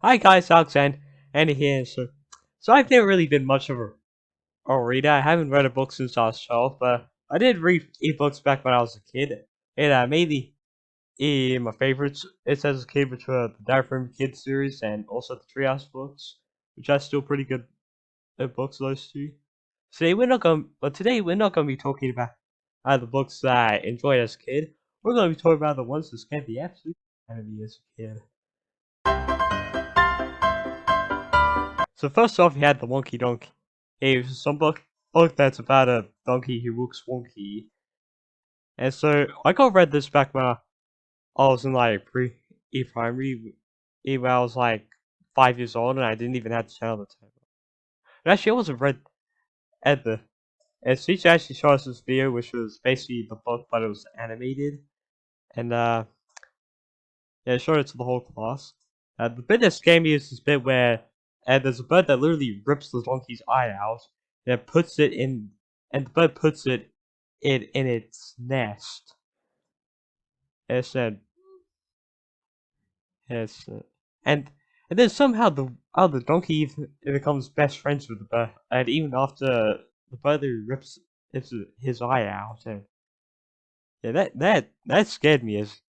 Hi guys, Alexander, Andy here. So I've never really been much of a reader. I haven't read a book since I was 12, but I did read ebooks back when I was a kid. And mainly my favorites it's as a kid, which were the Diary from a Kid series and also the Treehouse books, which are still pretty good books, those two. Today we're not gonna be talking about the books that I enjoyed as a kid. We're gonna be talking about the ones that scared the absolute out of me as a kid. So first off, you had the Wonky Donkey. It was some book that's about a donkey who looks wonky. And so I got read this back when I was in like primary, when I was like 5 years old, and I didn't even have the channel at the time. And actually, I wasn't read at the. And so teacher actually showed us this video, which was basically the book, but it was animated, and yeah, showed it to the whole class. The bit that scared me is this bit where there's a bird that literally rips the donkey's eye out and puts it in, and the bird puts it in its nest. And it said, yes, and then somehow the donkey even becomes best friends with the bird, and even after the bird rips his eye out, and yeah, that scared me as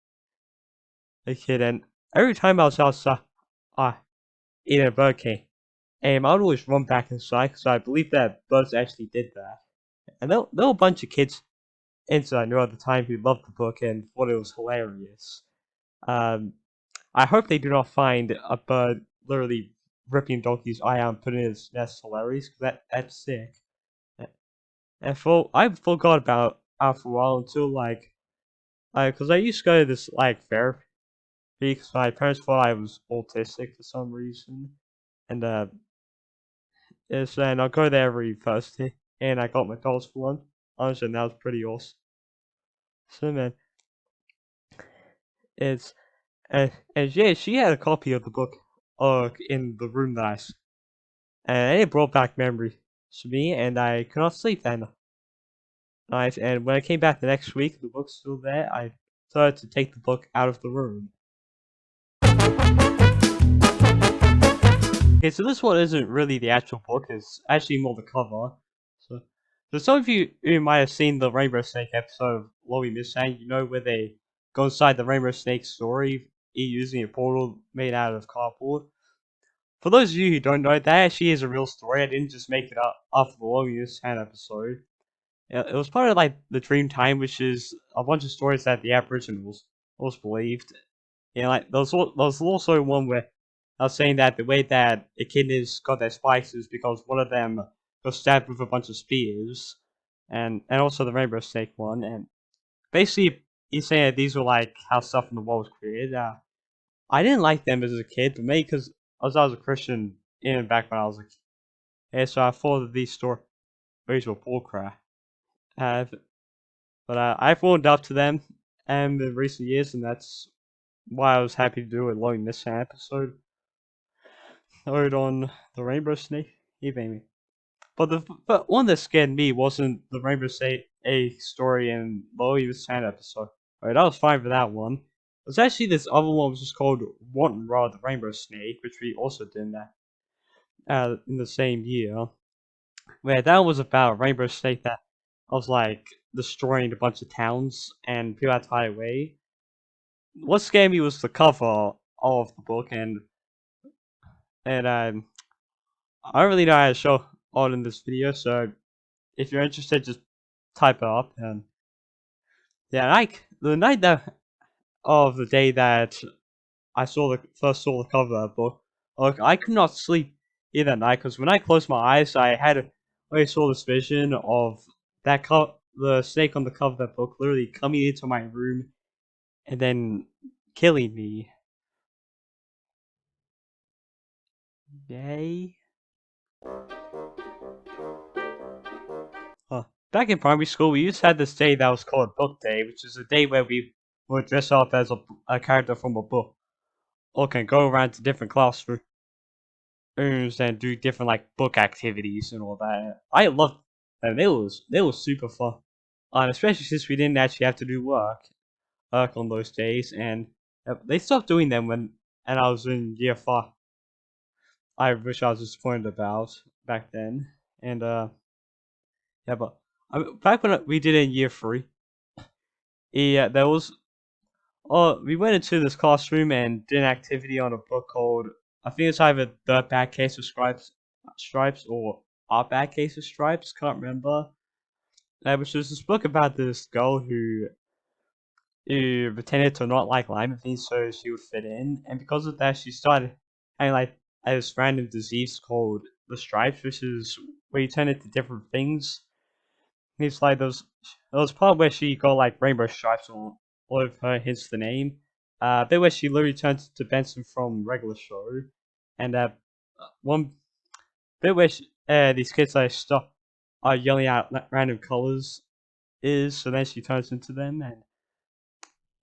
a kid. And every time I was outside, in a bird cage. And I'd always run back inside because I believe that birds actually did that. And there were a bunch of kids inside I knew at the time who loved the book and thought it was hilarious. Um, I hope they do not find a bird literally ripping Donkey's eye out and putting it in his nest hilarious, because that's sick. And I forgot about it for a while until because I used to go to this therapy because my parents thought I was autistic for some reason, and yes, and I'll go there every Thursday, and I got McDonald's for lunch. Honestly, that was pretty awesome. So man, it's and yeah, she had a copy of the book, in the room and it brought back memories to me, and I could not sleep that night. And when I came back the next week, the book's still there. I decided to take the book out of the room. Okay, so this one isn't really the actual book; it's actually more the cover. So, so some of you who might have seen the Rainbow Snake episode of What We Missed, you know where they go inside the Rainbow Snake story using a portal made out of cardboard. For those of you who don't know, that actually is a real story. I didn't just make it up after the What We Missed episode. It was part of the Dream Time, which is a bunch of stories that the Aboriginals always believed. There was also one where I was saying that the way that echidnas got their spikes is because one of them got stabbed with a bunch of spears, and also the rainbow snake one. And basically, he's saying that these were how stuff in the world was created. I didn't like them as a kid, but maybe because I was a Christian in back when I was a kid, and so I thought that these stories were bullcrap. Uh, but I've warmed up to them in recent years, and that's why I was happy to do a long this episode on the Rainbow Snake. Baby. But one that scared me wasn't the Rainbow Snake a story in Lowy the Sand episode. Alright, I was fine for that one. It was actually this other one which was called Wanton Raw the Rainbow Snake, which we also did in the same year. Where that was about a rainbow snake that was destroying a bunch of towns and people had to hide away. What scared me was the cover of the book, and I don't really know how to show all in this video, so if you're interested, just type it up. And yeah, the night of the day that I first saw the cover of the book, I could not sleep either night because when I closed my eyes, I saw this vision of the snake on the cover of that book literally coming into my room and then killing me. Yay. Back in primary school, we used to have this day that was called Book Day, which is a day where we would dress up as a character from a book, or can go around to different classrooms and do different book activities and all that. I loved them. They was super fun, and especially since we didn't actually have to do work on those days, and they stopped doing them when and I was in year 5. I wish I was disappointed about back then. And yeah, but back when we did it in year three, yeah, there was we went into this classroom and did an activity on a book called, I think it's either The Bad Case of Stripes or Our Bad Case of Stripes, can't remember. Which was this book about this girl who pretended to not like lima beans so she would fit in, and because of that, she started having like this random disease called the stripes, which is where you turn into different things. It's like there was part where she got like rainbow stripes on all of her, hence the name. Bit where she literally turns to Benson from regular show, and one bit where these kids like stop are yelling out random colors is, so then she turns into them, and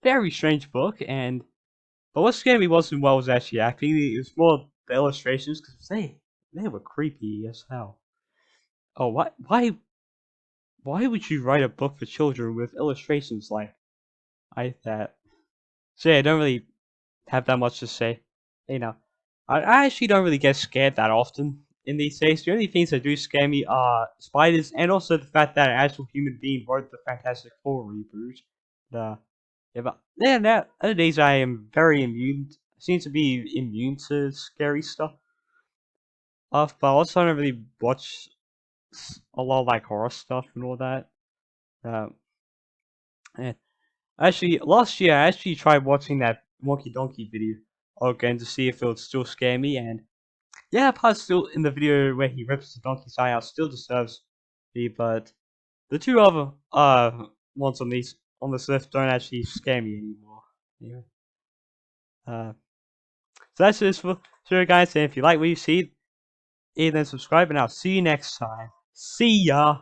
very strange book. And but what scared me wasn't what was actually acting; it was more the illustrations because they were creepy as hell. Oh, why would you write a book for children with illustrations like that? So yeah, I don't really have that much to say. You know, I actually don't really get scared that often in these days. The only things that do scare me are spiders, and also the fact that an actual human being wrote the Fantastic Four reboot. The Yeah, but yeah, nowadays I am very immune. Seem to be immune to scary stuff. But I also don't really watch a lot of like horror stuff and all that. Um, and actually, last year I actually tried watching that Wonky Donkey video again to see if it would still scare me. And yeah, part still in the video where he rips the donkey's eye out still disturbs me, but the two other ones on this list don't actually scare me anymore. Anyway, uh, so that's it for sure, guys. And if you like what you see, then subscribe, and I'll see you next time. See ya!